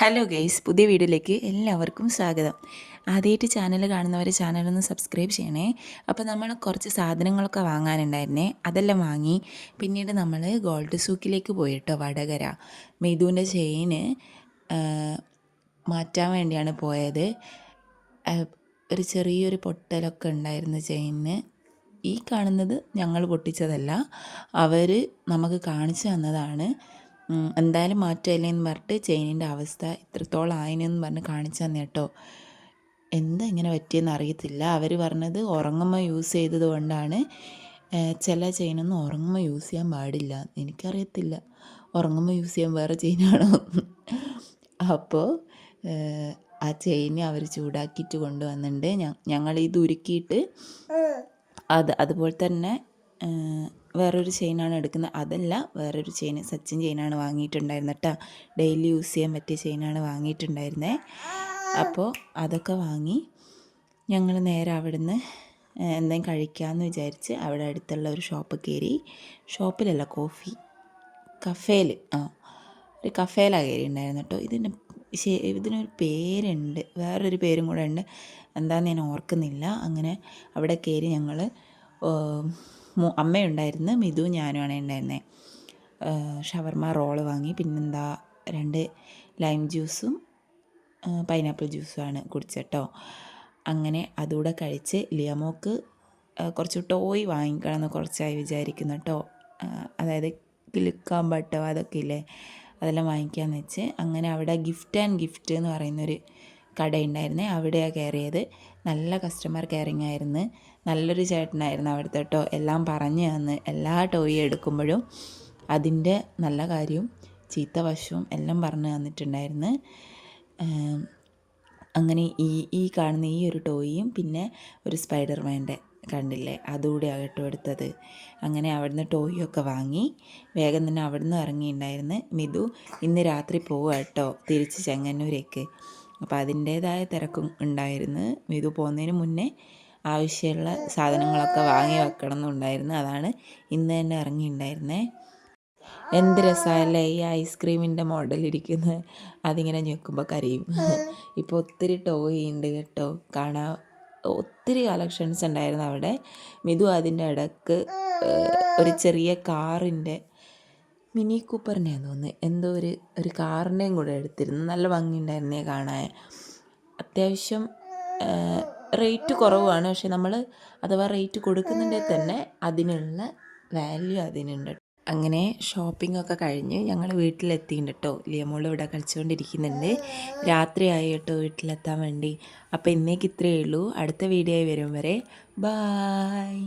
Hello guys, പുതിയ വീഡിയോയിലേക്ക് എല്ലാവർക്കും സ്വാഗതം. ആദ്യമായിട്ട് ചാനൽ കാണുന്നവർ ചാനലൊന്ന് സബ്സ്ക്രൈബ് ചെയ്യണേ. അപ്പോൾ നമ്മൾ കുറച്ച് സാധനങ്ങളൊക്കെ വാങ്ങാനുണ്ടായിരുന്നേ, അതെല്ലാം വാങ്ങി. പിന്നീട് നമ്മൾ ഗോൾഡ് സൂക്കിലേക്ക് പോയിട്ടോ, വടകര. മിഥുവിൻ്റെ ചെയിന് മാറ്റാൻ വേണ്ടിയാണ് പോയത്. ഒരു ചെറിയൊരു പൊട്ടലൊക്കെ ഉണ്ടായിരുന്നു ചെയിനിന്. ഈ കാണുന്നത് ഞങ്ങൾ പൊട്ടിച്ചതല്ല, അവർ നമുക്ക് കാണിച്ചു തന്നതാണ്. എന്തായാലും മാറ്റമില്ല എന്ന് പറഞ്ഞിട്ട് ചെയിനിൻ്റെ അവസ്ഥ ഇത്രത്തോളം ആയിനെന്ന് പറഞ്ഞ് കാണിച്ചു തന്നെ കേട്ടോ. എന്താ ഇങ്ങനെ പറ്റിയെന്ന് അറിയത്തില്ല. അവർ പറഞ്ഞത് ഉറങ്ങുമ്പോൾ യൂസ് ചെയ്തത് കൊണ്ടാണ്. ചില ചെയിനൊന്നും ഉറങ്ങുമ്പോൾ യൂസ് ചെയ്യാൻ പാടില്ല. എനിക്കറിയത്തില്ല ഉറങ്ങുമ്പോൾ യൂസ് ചെയ്യാൻ വേറെ ചെയിനാണോ. അപ്പോൾ ആ ചെയിന് അവർ ചൂടാക്കിയിട്ട് കൊണ്ടുവന്നിട്ടുണ്ട്. ഞങ്ങൾ ഇത് ഉരുക്കിയിട്ട് അതുപോലെ തന്നെ വേറൊരു ചെയിനാണ് എടുക്കുന്നത്. അതല്ല, വേറൊരു ചെയിൻ, സച്ചിൻ ചെയിനാണ് വാങ്ങിയിട്ടുണ്ടായിരുന്നത് കേട്ടോ. ഡെയിലി യൂസ് ചെയ്യാൻ പറ്റിയ ചെയിനാണ് വാങ്ങിയിട്ടുണ്ടായിരുന്നത്. അപ്പോൾ അതൊക്കെ വാങ്ങി ഞങ്ങൾ നേരെ അവിടുന്ന് എന്തെങ്കിലും കഴിക്കാമെന്ന് വിചാരിച്ച് അവിടെ അടുത്തുള്ള ഒരു ഷോപ്പ് കയറി. ഷോപ്പിലല്ല, കഫേയിൽ ഒരു കഫേയിലാണ് കയറി ഉണ്ടായിരുന്നു കേട്ടോ. ഇതിനൊരു പേരുണ്ട്, വേറൊരു പേരും കൂടെ ഉണ്ട്, എന്താണെന്ന് ഞാൻ ഓർക്കുന്നില്ല. അങ്ങനെ അവിടെ കയറി ഞങ്ങൾ അമ്മയുണ്ടായിരുന്നു, മിഥു ഞാനുമാണ് ഉണ്ടായിരുന്നത്. ഷവർമ റോള് വാങ്ങി. പിന്നെന്താ 2 ലൈം ജ്യൂസും പൈനാപ്പിൾ ജ്യൂസുമാണ് കുടിച്ചട്ടോ. അങ്ങനെ അതുകൂടെ കഴിച്ച് ലിയമോക്ക് കുറച്ച് ടോയ് വാങ്ങിക്കണമെന്ന് കുറച്ചായി വിചാരിക്കുന്നു കേട്ടോ. അതായത് കിലുക്കാൻ ബട്ടോ അതൊക്കെ ഇല്ലേ, അതെല്ലാം വാങ്ങിക്കാമെന്ന് വെച്ച് അങ്ങനെ അവിടെ ഗിഫ്റ്റ് ആൻഡ് ഗിഫ്റ്റ് എന്ന് പറയുന്നൊരു കടയുണ്ടായിരുന്നേ, അവിടെയാണ് കയറിയത്. നല്ല കസ്റ്റമർ കെയറിങ് ആയിരുന്നു. നല്ലൊരു ചേട്ടനായിരുന്നു അവിടുത്തെ കേട്ടോ. എല്ലാം പറഞ്ഞു തന്ന്, എല്ലാ ടോയ് എടുക്കുമ്പോഴും അതിൻ്റെ നല്ല കാര്യവും ചീത്ത വശവും എല്ലാം പറഞ്ഞു തന്നിട്ടുണ്ടായിരുന്നു. അങ്ങനെ ഈ കാണുന്ന ഈ ഒരു ടോയും പിന്നെ ഒരു സ്പൈഡർമാൻ്റെ കണ്ടില്ലേ, അതുകൂടെ ആകട്ടോ എടുത്തത്. അങ്ങനെ അവിടുന്ന് ടോയൊക്കെ വാങ്ങി വേഗം തന്നെ അവിടുന്ന് ഇറങ്ങിയിട്ടുണ്ടായിരുന്നു. മിഥു ഇന്ന് രാത്രി പോവുക കേട്ടോ, തിരിച്ച് ചെങ്ങന്നൂരേക്ക്. അപ്പോൾ അതിൻ്റേതായ തിരക്കും ഉണ്ടായിരുന്നു. മിഥു പോകുന്നതിന് മുന്നേ ആവശ്യമുള്ള സാധനങ്ങളൊക്കെ വാങ്ങി വെക്കണം എന്നുണ്ടായിരുന്നു. അതാണ് ഇന്ന് തന്നെ ഇറങ്ങിയിട്ടുണ്ടായിരുന്നേ. എന്ത് രസമല്ലേ ഈ ഐസ്ക്രീമിൻ്റെ മോഡലിരിക്കുന്നത്, അതിങ്ങനെ ഞെക്കുമ്പോൾ കരയും. ഇപ്പോൾ ഒത്തിരി ടോയ് ഉണ്ട് കേട്ടോ, കാണാൻ ഒത്തിരി കളക്ഷൻസ് ഉണ്ടായിരുന്നു അവിടെ. മിഥു അതിൻ്റെ ഇടക്ക് ഒരു ചെറിയ കാറിൻ്റെ മിനി കൂപ്പറിനെയാന്ന് തോന്നുന്നു, എന്തോ ഒരു കാറിൻ്റെയും കൂടെ എടുത്തിരുന്നു. നല്ല ഭംഗിയുണ്ടായിരുന്നേ കാണാൻ. അത്യാവശ്യം റേറ്റ് കുറവാണ്, പക്ഷെ നമ്മൾ അഥവാ റേറ്റ് കൊടുക്കുന്നുണ്ടെങ്കിൽ തന്നെ അതിനുള്ള വാല്യൂ അതിനുണ്ട്. അങ്ങനെ ഷോപ്പിംഗ് ഒക്കെ കഴിഞ്ഞ് ഞങ്ങൾ വീട്ടിലെത്തിയിട്ടുണ്ട് കേട്ടോ. ലിയമോൾ ഇവിടെ കളിച്ചുകൊണ്ടിരിക്കുന്നുണ്ട്. രാത്രിയായി കേട്ടോ വീട്ടിലെത്താൻ വേണ്ടി. അപ്പോൾ ഇന്നേക്ക് ഇത്രയേ ഉള്ളൂ. അടുത്ത വീഡിയോ ആയി വരും വരെ ബായ്.